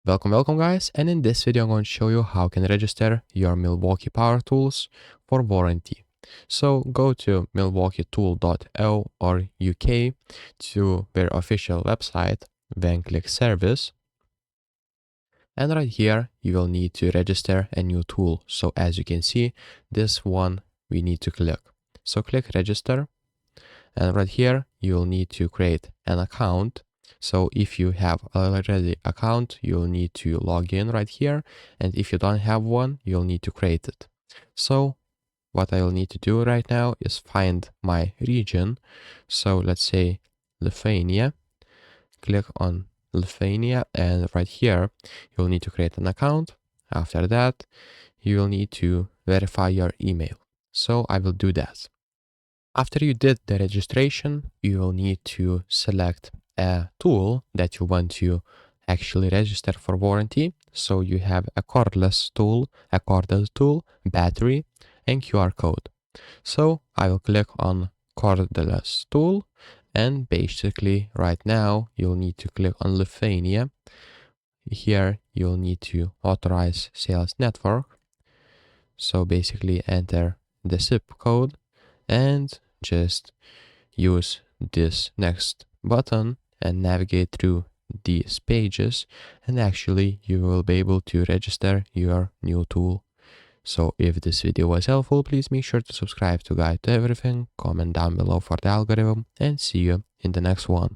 Welcome guys, and in this video I'm going to show you how you can register your Milwaukee Power Tools for warranty. So go to milwaukeetool.io or UK to their official website, then click Service, and right here you will need to register a new tool. So as you can see, this one we need to click. So click Register, and right here you will need to create an account. So if you have already account, you'll need to log in right here. And if you don't have one, you'll need to create it. So what I'll need to do right now is find my region. So let's say Lithuania. Click on Lithuania, and right here, you'll need to create an account. After that, you will need to verify your email. So I will do that. After you did the registration, you will need to select a tool that you want to actually register for warranty. So you have a cordless tool, a corded tool, battery, and QR code. So I will click on cordless tool, and basically right now you'll need to click on Lithuania. Here you'll need to authorize sales network. So basically enter the zip code and just use this next button and navigate through these pages, and actually you will be able to register your new tool. So if this video was helpful, please make sure to subscribe to Guide to Everything, comment down below for the algorithm, and see you in the next one.